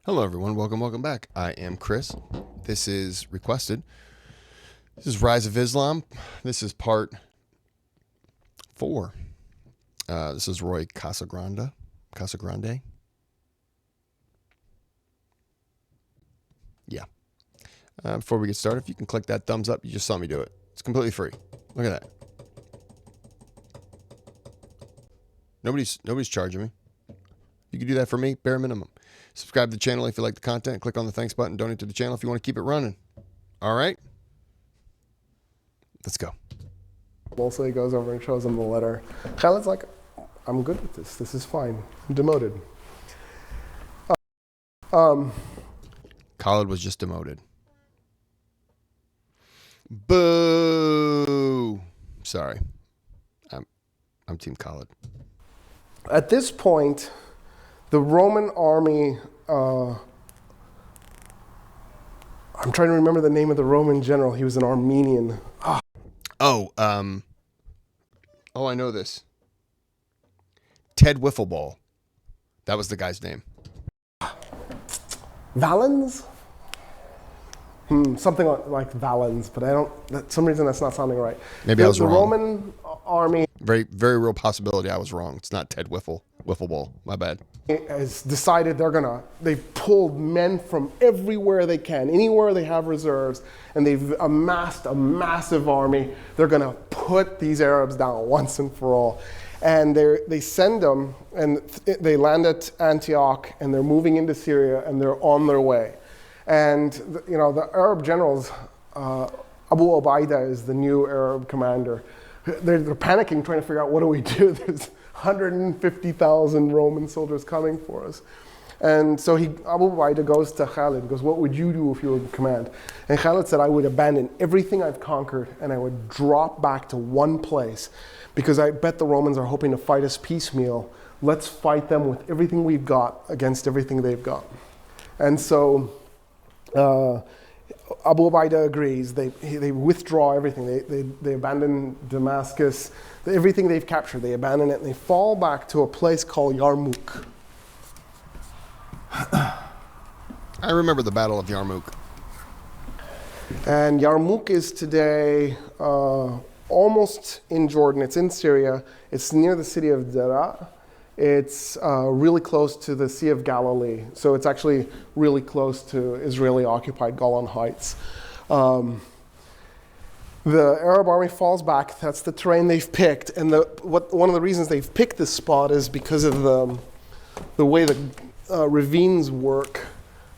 Hello everyone, welcome back. I am Kris. This is Requested. This is Rise of Islam. This is part 4. This is Roy Casagrande. Yeah. Before we get started, if you can click that thumbs up, you just saw me do it. It's completely free. Look at that. Nobody's charging me. You can do that for me, bare minimum. Subscribe to the channel if you like the content. Click on the thanks button. Donate to the channel if you want to keep it running. All right? Let's go. Also, he goes over and shows him the letter. Khaled's like, I'm good with this. This is fine. I'm demoted. Khaled was just demoted. Boo! Sorry. I'm Team Khaled. At this point, the Roman army, I'm trying to remember the name of the Roman general. He was an Armenian. Oh, I know this. Ted Wiffleball. That was the guy's name. Valens? Something like Valens, but for some reason that's not sounding right. Maybe I was wrong. The Roman army Very, very real possibility I was wrong. It's not Ted Wiffleball. My bad. has decided they've pulled men from everywhere they can, anywhere they have reserves, and they've amassed a massive army. They're gonna put these Arabs down once and for all. And they send them, and they land at Antioch, and they're moving into Syria, and they're on their way. And the Arab generals, Abu Ubaidah is the new Arab commander. They're panicking, trying to figure out what do we do. There's 150,000 Roman soldiers coming for us. And so Abu Ubaidah goes to Khaled and goes, what would you do if you were in command? And Khaled said, I would abandon everything I've conquered and I would drop back to one place because I bet the Romans are hoping to fight us piecemeal. Let's fight them with everything we've got against everything they've got. And so Abu Ubaidah agrees. They withdraw everything. They abandon Damascus. Everything they've captured, they abandon it, and they fall back to a place called Yarmouk. I remember the Battle of Yarmouk. And Yarmouk is today almost in Jordan. It's in Syria. It's near the city of Daraa. It's really close to the Sea of Galilee. So it's actually really close to Israeli-occupied Golan Heights. The Arab army falls back. That's the terrain they've picked. And one of the reasons they've picked this spot is because of the way the ravines work.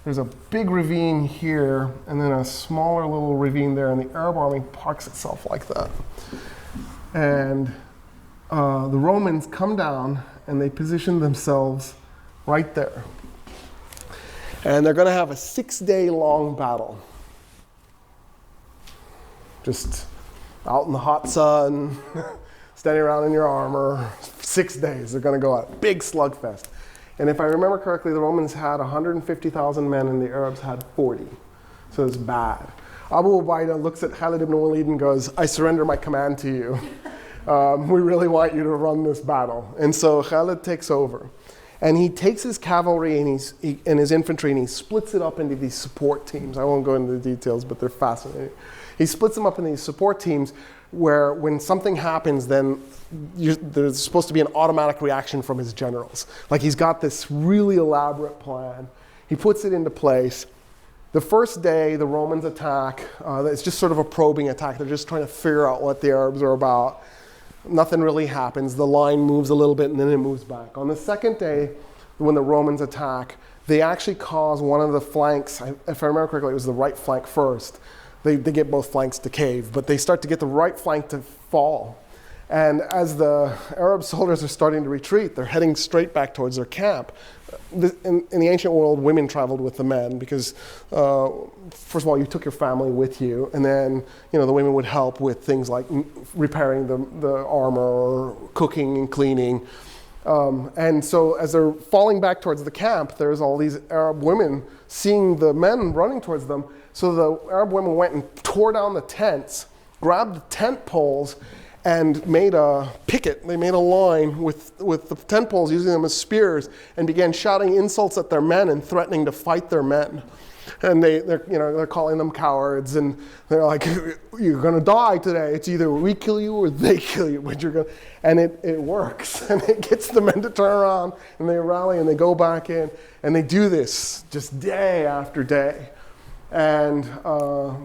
There's a big ravine here, and then a smaller little ravine there, and the Arab army parks itself like that. And the Romans come down, and they position themselves right there. And they're going to have a 6-day-long battle. Just out in the hot sun, standing around in your armor. 6 days, they're going to go out. Big slugfest. And if I remember correctly, the Romans had 150,000 men, and the Arabs had 40. So it's bad. Abu Ubaidah looks at Khalid ibn Walid and goes, I surrender my command to you. We really want you to run this battle. And so Khalid takes over. And he takes his cavalry and his infantry, and he splits it up into these support teams. I won't go into the details, but they're fascinating. He splits them up in these support teams where when something happens, then there's supposed to be an automatic reaction from his generals. Like he's got this really elaborate plan. He puts it into place. The first day, the Romans attack. It's just sort of a probing attack. They're just trying to figure out what the Arabs are about. Nothing really happens. The line moves a little bit and then it moves back. On the second day, when the Romans attack, they actually cause one of the flanks, if I remember correctly, it was the right flank first. They get both flanks to cave, but they start to get the right flank to fall. And as the Arab soldiers are starting to retreat, they're heading straight back towards their camp. In the ancient world, women traveled with the men because, first of all, you took your family with you, and then the women would help with things like repairing the armor, or cooking and cleaning. And so as they're falling back towards the camp, there's all these Arab women seeing the men running towards them. So the Arab women went and tore down the tents, grabbed the tent poles, and made a picket. They made a line with the tent poles, using them as spears, and began shouting insults at their men and threatening to fight their men. And they're calling them cowards, and they're like, "You're gonna die today. It's either we kill you or they kill you." But and it works, and it gets the men to turn around, and they rally, and they go back in, and they do this just day after day. And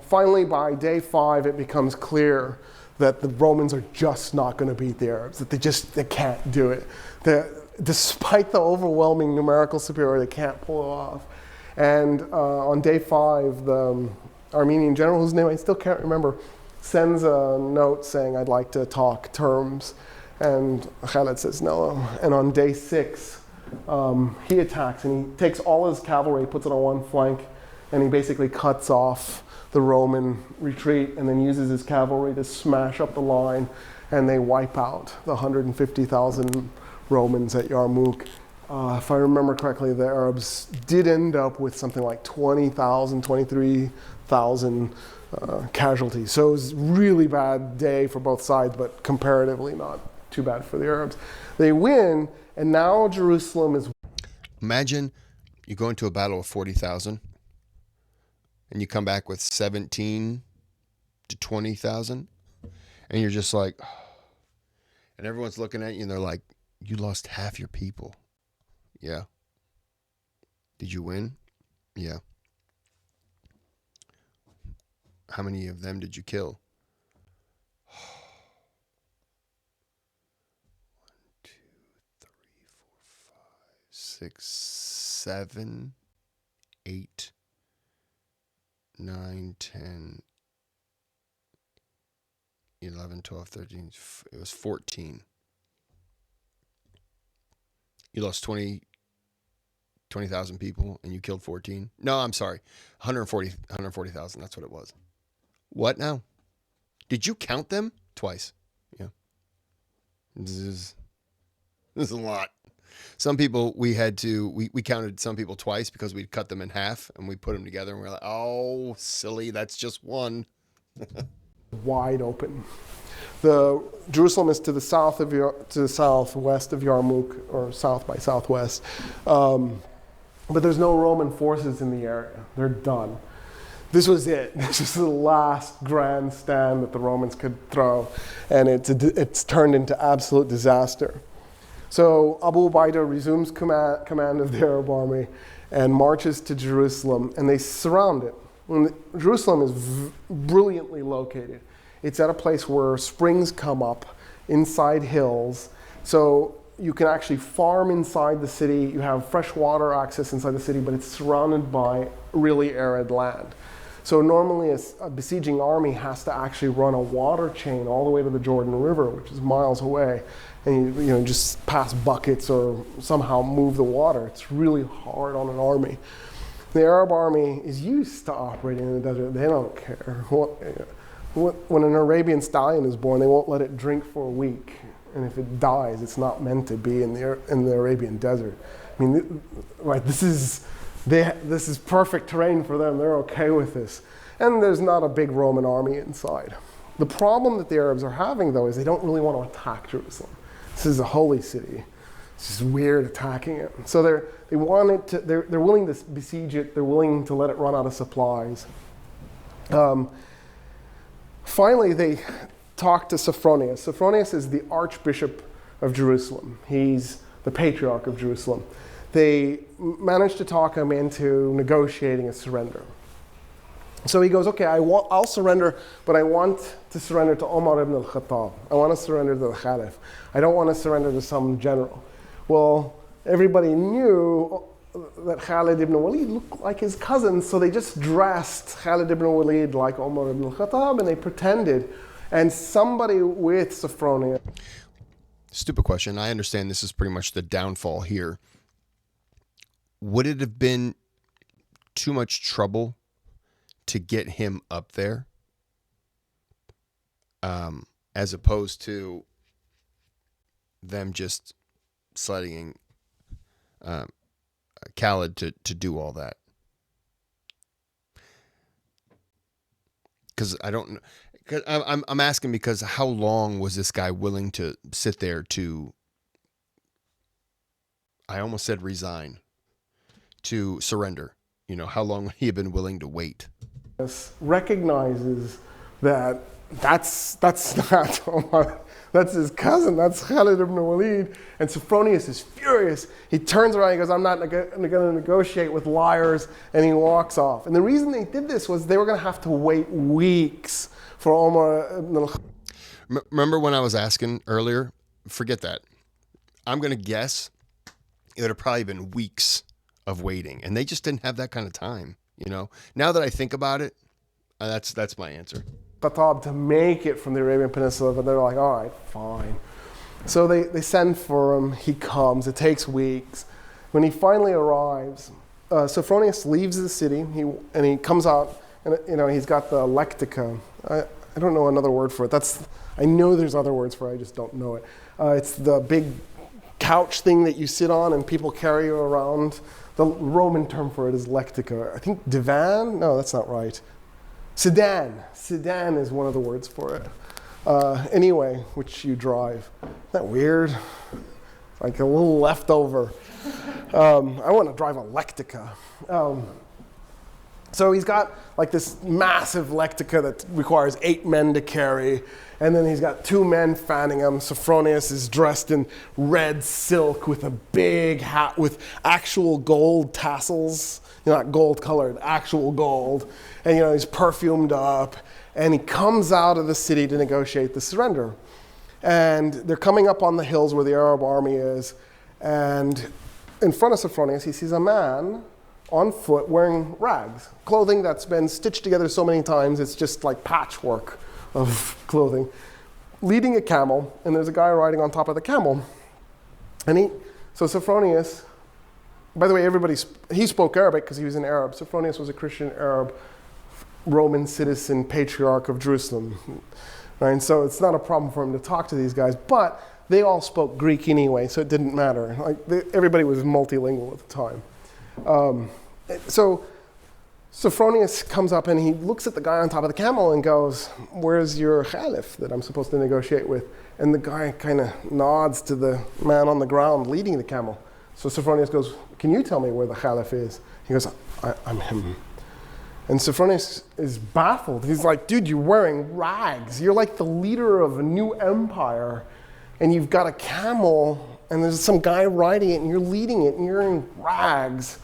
finally, by day 5, it becomes clear that the Romans are just not going to beat the Arabs, that they can't do it. Despite the overwhelming numerical superiority, they can't pull it off. And on day 5, the Armenian general, whose name I still can't remember, sends a note saying, "I'd like to talk terms." And Khalid says no. And on day 6, he attacks, and he takes all his cavalry, puts it on one flank, and he basically cuts off the Roman retreat, and then uses his cavalry to smash up the line, and they wipe out the 150,000 Romans at Yarmouk. If I remember correctly, the Arabs did end up with something like 20,000, 23,000 casualties. So it was a really bad day for both sides, but comparatively not too bad for the Arabs. They win, and now Jerusalem is... Imagine you go into a battle of 40,000 and you come back with 17 to 20,000, and you're just like, and everyone's looking at you and they're like, "You lost half your people." Yeah. Did you win? Yeah. How many of them did you kill? 1, 2, 3, 4, 5, 6, 7, 8, 9, 10, 11, 12, 13. It was 14. You lost 20,000 people and you killed 14. No, I'm sorry. 140,000. That's what it was. What now? Did you count them? Twice. Yeah. This is a lot. Some people we counted some people twice because we'd cut them in half and we put them together and we're like, "Oh, silly, that's just one." Wide open. The Jerusalem is to the southwest of Yarmouk, or south by southwest. But there's no Roman forces in the area. They're done. This was it. This was the last grand stand that the Romans could throw, and it's turned into absolute disaster. So Abu Ubaidah resumes command of the Arab army and marches to Jerusalem, and they surround it. Jerusalem is brilliantly located. It's at a place where springs come up inside hills, so you can actually farm inside the city. You have fresh water access inside the city, but it's surrounded by really arid land. So normally a besieging army has to actually run a water chain all the way to the Jordan River, which is miles away, and you just pass buckets or somehow move the water. It's really hard on an army. The Arab army is used to operating in the desert. They don't care. When an Arabian stallion is born, they won't let it drink for a week. And if it dies, it's not meant to be in the Arabian desert. I mean, right? This is perfect terrain for them. They're okay with this. And there's not a big Roman army inside. The problem that the Arabs are having, though, is they don't really want to attack Jerusalem. This is a holy city. It's just weird attacking it. So they're willing to besiege it. They're willing to let it run out of supplies. Finally, they talk to Sophronius. Sophronius is the Archbishop of Jerusalem. He's the Patriarch of Jerusalem. They managed to talk him into negotiating a surrender. So he goes, "Okay, I'll surrender, but I want to surrender to Omar ibn al-Khattab. I want to surrender to the Caliph. I don't want to surrender to some general." Well, everybody knew that Khalid ibn Walid looked like his cousin, so they just dressed Khalid ibn Walid like Omar ibn al-Khattab, and they pretended. And somebody with Sophronius... Stupid question. I understand this is pretty much the downfall here. Would it have been too much trouble to get him up there, as opposed to them just sliding Khalid to do all that? Because I don't know. 'Cause I'm asking because how long was this guy willing to sit there to, I almost said resign, to surrender? You know, how long he had been willing to wait? Recognizes that that's not Omar, that's his cousin, that's Khalid ibn Walid. And Sophronius is furious. He turns around and he goes, I'm not going to negotiate with liars, and he walks off. And the reason they did this was they were going to have to wait weeks for Omar ibn al-Khattab. Remember when I was asking earlier? Forget that. I'm going to guess it would have probably been weeks of waiting, and they just didn't have that kind of time. You know, now that I think about it, that's my answer. To make it from the Arabian Peninsula, but they're like, all right, fine. So they send for him. He comes. It takes weeks. When he finally arrives, Sophronius leaves the city. He comes out, and he's got the lectica. I don't know another word for it. I know there's other words for it. I just don't know it. It's the big couch thing that you sit on and people carry you around. The Roman term for it is lectica. I think divan? No, that's not right. Sedan. Sedan is one of the words for it. Anyway, which you drive. Isn't that weird? Like a little leftover. I want to drive a lectica. So he's got like this massive lectica that requires 8 men to carry. And then he's got 2 men fanning him. Sophronius is dressed in red silk with a big hat with actual gold tassels. Not gold colored, actual gold. And he's perfumed up. And he comes out of the city to negotiate the surrender. And they're coming up on the hills where the Arab army is. And in front of Sophronius, he sees a man on foot wearing rags, clothing that's been stitched together so many times, it's just like patchwork of clothing, leading a camel, and there's a guy riding on top of the camel. And so Sophronius, by the way, he spoke Arabic because he was an Arab. Sophronius was a Christian Arab, Roman citizen, patriarch of Jerusalem. Right? And so it's not a problem for him to talk to these guys, but they all spoke Greek anyway, so it didn't matter. Everybody was multilingual at the time. So Sophronius comes up and he looks at the guy on top of the camel and goes, where's your Khalif that I'm supposed to negotiate with? And the guy kind of nods to the man on the ground leading the camel. So Sophronius goes, can you tell me where the Khalif is? He goes, I'm him. And Sophronius is baffled. He's like, dude, you're wearing rags. You're like the leader of a new empire, and you've got a camel, and there's some guy riding it, and you're leading it, and you're in rags.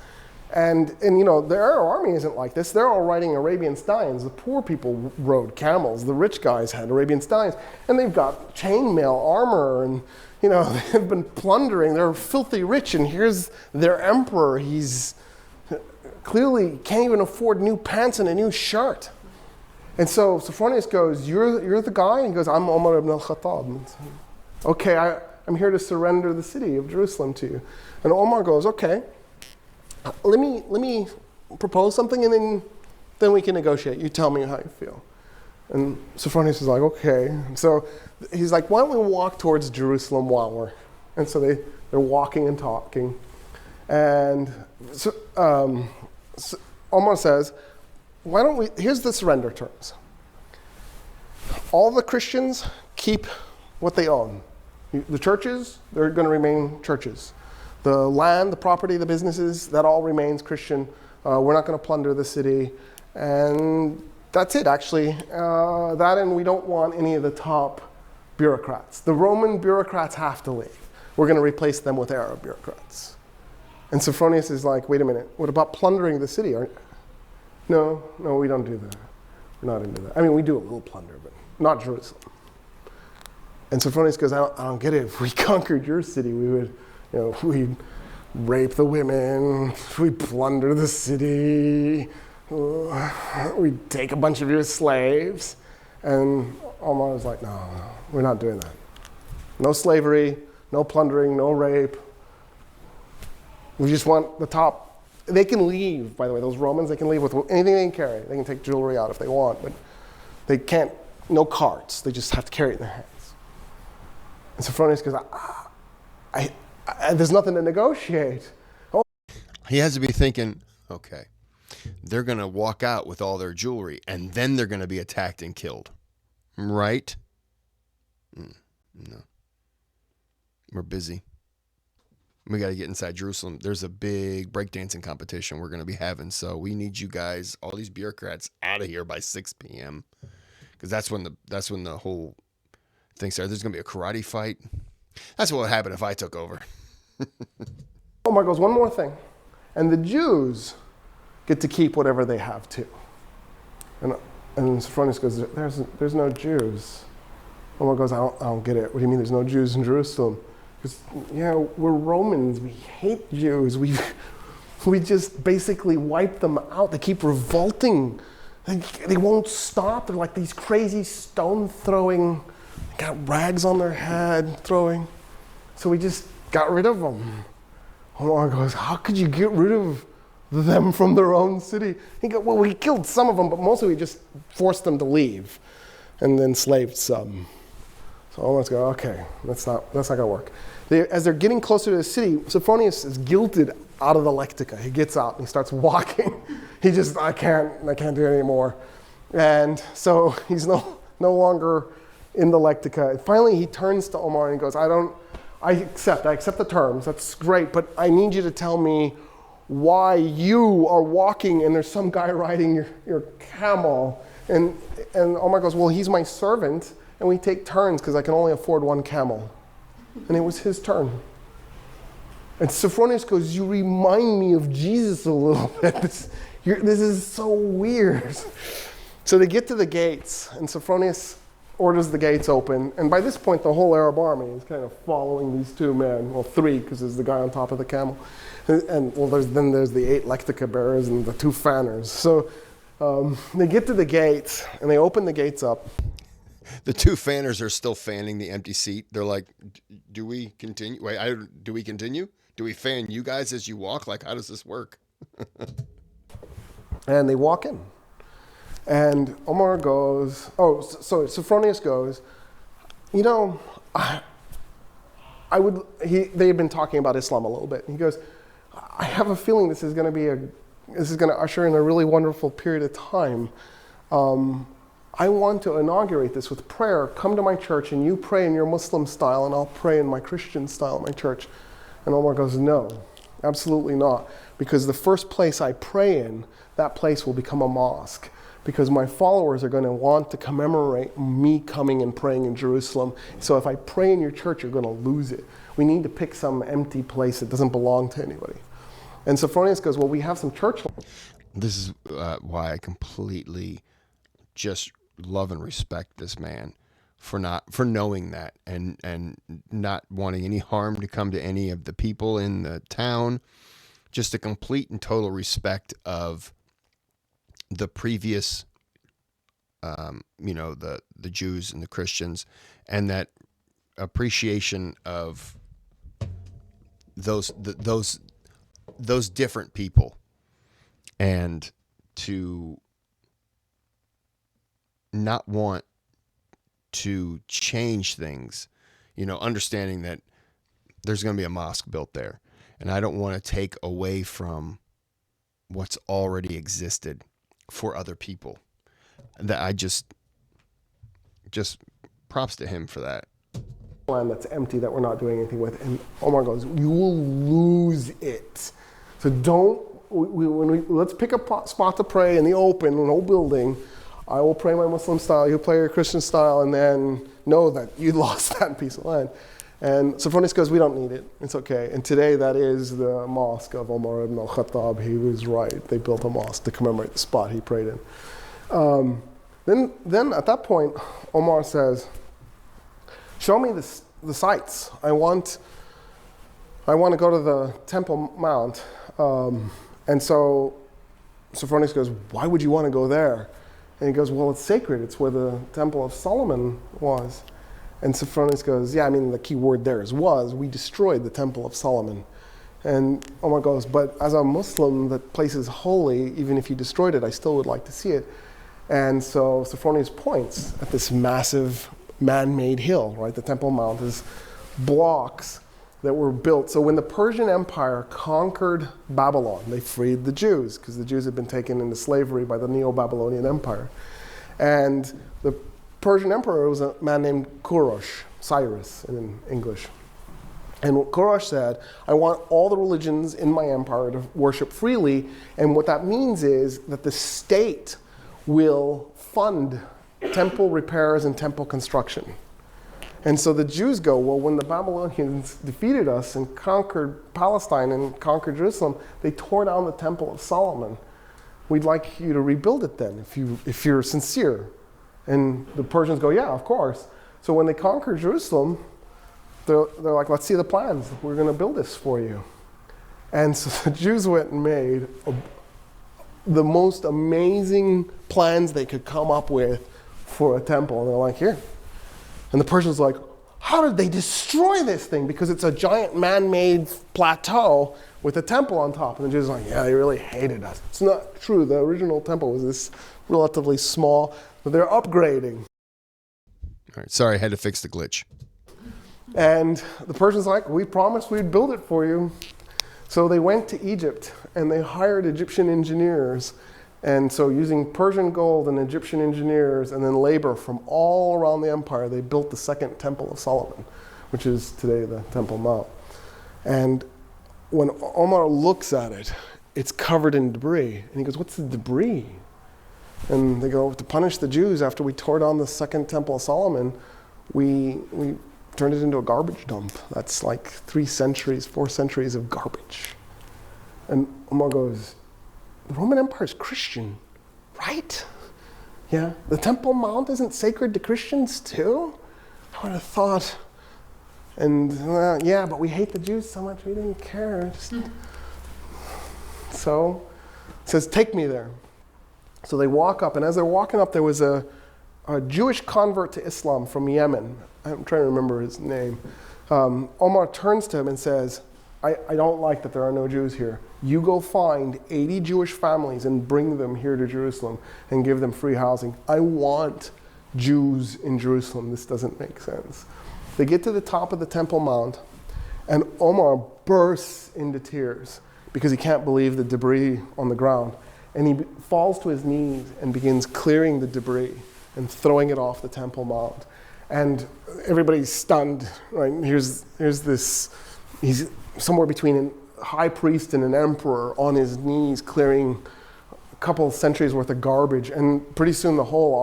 And the Arab army isn't like this. They're all riding Arabian stallions. The poor people rode camels. The rich guys had Arabian stallions. And they've got chainmail armor, and they've been plundering. They're filthy rich, and here's their emperor. He's clearly can't even afford new pants and a new shirt. And so Sophronius goes, you're the guy? And he goes, I'm Omar ibn al-Khattab. Okay, I'm here to surrender the city of Jerusalem to you. And Omar goes, okay, let me propose something, and then we can negotiate. You tell me how you feel. And Sophronius is like, okay. So he's like, why don't we walk towards Jerusalem while we're... And so they're walking and talking. And so, Omar says, why don't we... Here's the surrender terms. All the Christians keep what they own. The churches, they're going to remain churches. The land, the property, the businesses, that all remains Christian. We're not going to plunder the city. And that's it, actually. That, and we don't want any of the top bureaucrats. The Roman bureaucrats have to leave. We're going to replace them with Arab bureaucrats. And Sophronius is like, wait a minute, what about plundering the city? No, we don't do that. We're not into that. I mean, we do a little plunder, but not Jerusalem. And Sophronius goes, I don't get it. If we conquered your city, we would... we'd rape the women, we'd plunder the city, we'd take a bunch of your slaves. And Omar was like, no, we're not doing that. No slavery, no plundering, no rape. We just want the top. They can leave, by the way, those Romans, they can leave with anything they can carry. They can take jewelry out if they want, but they can't, no carts. They just have to carry it in their hands. And Sophronius goes, there's nothing to negotiate. Oh. He has to be thinking, okay, they're going to walk out with all their jewelry, and then they're going to be attacked and killed. Right? No. We're busy. We got to get inside Jerusalem. There's a big breakdancing competition we're going to be having. So we need you guys, all these bureaucrats, out of here by 6 p.m. Because that's when the whole thing started. There's going to be a karate fight. That's what would happen if I took over. Omar goes, one more thing. And the Jews get to keep whatever they have too. And Sophronius goes, there's no Jews. Omar goes, I don't get it. What do you mean there's no Jews in Jerusalem? Because, we're Romans. We hate Jews. We just basically wipe them out. They keep revolting. They won't stop. They're like these crazy stone throwing, got rags on their head throwing. So we just got rid of them. Omar goes, how could you get rid of them from their own city? He goes, well, we killed some of them, but mostly we just forced them to leave and then enslaved some. So Omar's going, okay, that's not gonna work. As they're getting closer to the city, Sophronius is guilted out of the lectica. He gets out and he starts walking. He just, I can't do it anymore. And so he's no longer in the lectica. And finally he turns to Omar and he goes, I accept the terms, that's great, but I need you to tell me why you are walking and there's some guy riding your camel. And Omar goes, well, he's my servant and we take turns because I can only afford one camel. And it was his turn. And Sophronius goes, you remind me of Jesus a little bit. This is so weird. So they get to the gates, and Sophronius orders the gates open. And by this point, the whole Arab army is kind of following these two men. Well, three, because there's the guy on top of the camel. And there's the 8 lectica bearers and the 2 fanners. So they get to the gates, and they open the gates up. The 2 fanners are still fanning the empty seat. They're like, do we continue? Do we continue? Do we fan you guys as you walk? Like, how does this work? And they walk in. And Omar goes, Sophronius goes, they had been talking about Islam a little bit. And he goes, I have a feeling this is going to usher in a really wonderful period of time. I want to inaugurate this with prayer. Come to my church and you pray in your Muslim style and I'll pray in my Christian style at my church. And Omar goes, no, absolutely not. Because the first place I pray in, that place will become a mosque. Because my followers are going to want to commemorate me coming and praying in Jerusalem. So if I pray in your church, you're going to lose it. We need to pick some empty place that doesn't belong to anybody. And Sophronius goes, well, we have some church. This is why I completely just love and respect this man for knowing that and not wanting any harm to come to any of the people in the town. Just a complete and total respect of the previous, the Jews and the Christians, and that appreciation of those different people, and to not want to change things, understanding that there's going to be a mosque built there. And I don't want to take away from what's already existed for other people. That I just props to him for that. Land that's empty that we're not doing anything with. And Omar goes, you will lose it. So let's pick a spot to pray in the open, an old building. I will pray my Muslim style, you pray your Christian style, and then know that you lost that piece of land. And Sophronius goes, we don't need it. It's okay. And today that is the mosque of Omar ibn al-Khattab. He was right. They built a mosque to commemorate the spot he prayed in. Then at that point, Omar says, show me the sights. I want to go to the Temple Mount. And so Sophronius goes, why would you want to go there? And he goes, well, it's sacred. It's where the Temple of Solomon was. And Sophronius goes, the key word there is was. We destroyed the Temple of Solomon. And Omar goes, but as a Muslim, that place is holy. Even if you destroyed it, I still would like to see it. And so Sophronius points at this massive man-made hill, right? The Temple Mount is blocks that were built. So when the Persian Empire conquered Babylon, they freed the Jews because the Jews had been taken into slavery by the Neo-Babylonian Empire. And Persian emperor was a man named Kurosh, Cyrus in English. And Kurosh said, I want all the religions in my empire to worship freely. And what that means is that the state will fund temple repairs and temple construction. And so the Jews go, well, when the Babylonians defeated us and conquered Palestine and conquered Jerusalem, they tore down the Temple of Solomon. We'd like you to rebuild it then, if you're sincere. And the Persians go, yeah, of course. So when they conquer Jerusalem, they're like, let's see the plans. We're going to build this for you. And so the Jews went and made the most amazing plans they could come up with for a temple. And they're like, here. And the Persians are like, how did they destroy this thing? Because it's a giant man-made plateau with a temple on top. And the Jews are like, yeah, they really hated us. It's not true. The original temple was this relatively small, but they're upgrading. All right, sorry, I had to fix the glitch. And the Persians are like, we promised we'd build it for you. So they went to Egypt and they hired Egyptian engineers. And so using Persian gold and Egyptian engineers and then labor from all around the empire, they built the second Temple of Solomon, which is today the Temple Mount. And when Omar looks at it, it's covered in debris. And he goes, what's the debris? And they go, to punish the Jews after we tore down the second Temple of Solomon, we turned it into a garbage dump. That's like 4 centuries of garbage. And Omar goes, the Roman Empire is Christian, right? Yeah, the Temple Mount isn't sacred to Christians too? I would have thought. And yeah, but we hate the Jews so much we didn't care. So it says, take me there. So they walk up, and as they're walking up, there was a Jewish convert to Islam from Yemen. I'm trying to remember his name. Omar turns to him and says, I don't like that there are no Jews here. You go find 80 Jewish families and bring them here to Jerusalem and give them free housing. I want Jews in Jerusalem. This doesn't make sense. They get to the top of the Temple Mount, and Omar bursts into tears because he can't believe the debris on the ground. And he falls to his knees and begins clearing the debris and throwing it off the Temple Mount. And everybody's stunned, right? Here's this, he's somewhere between a high priest and an emperor on his knees clearing a couple centuries worth of garbage. And pretty soon the whole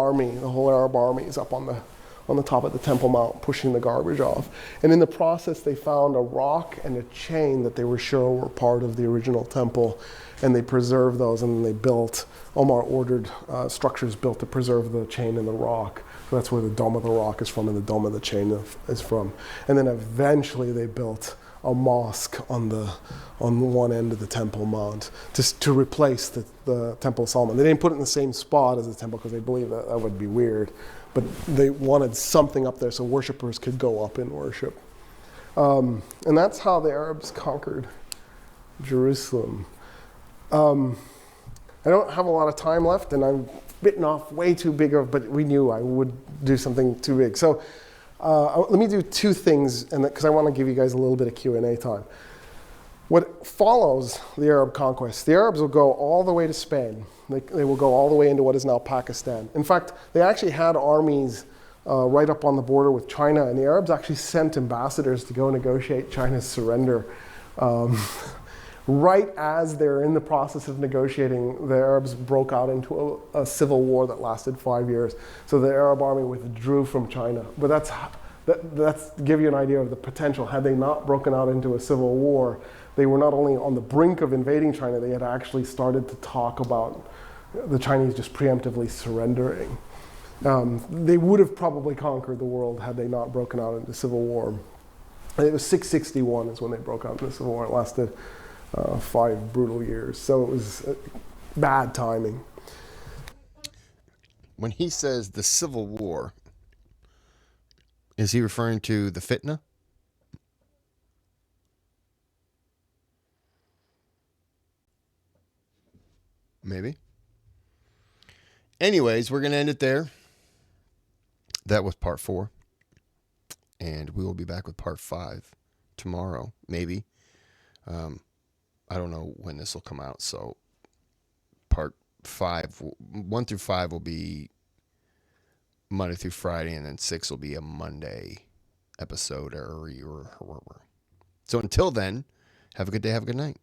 Arab army is up on the top of the Temple Mount pushing the garbage off. And in the process, they found a rock and a chain that they were sure were part of the original temple. And they preserved those, and they Omar ordered structures built to preserve the chain and the rock. So that's where the Dome of the Rock is from and the Dome of the Chain is from. And then eventually they built a mosque on the one end of the Temple Mount to replace the Temple of Solomon. They didn't put it in the same spot as the temple because they believed that would be weird. But they wanted something up there so worshipers could go up and worship. And that's how the Arabs conquered Jerusalem. I don't have a lot of time left, and I'm bitten off way too big but we knew I would do something too big. So let me do 2 things, because I want to give you guys a little bit of Q&A time. What follows the Arab conquest, the Arabs will go all the way to Spain. They will go all the way into what is now Pakistan. In fact, they actually had armies right up on the border with China, and the Arabs actually sent ambassadors to go negotiate China's surrender. Right as they're in the process of negotiating, the Arabs broke out into a civil war that lasted 5 years. So the Arab army withdrew from China. But that's to give you an idea of the potential. Had they not broken out into a civil war, they were not only on the brink of invading China, they had actually started to talk about the Chinese just preemptively surrendering. They would have probably conquered the world had they not broken out into civil war. It was 661 is when they broke out into civil war. It lasted 5 brutal years. So it was bad timing. When he says the Civil War, is he referring to the fitna? Maybe. Anyways, we're going to end it there. That was part 4. And we will be back with part 5 tomorrow, maybe. I don't know when this will come out, so part 5, 1 through 5 will be Monday through Friday, and then 6 will be a Monday episode. So until then, have a good day, have a good night.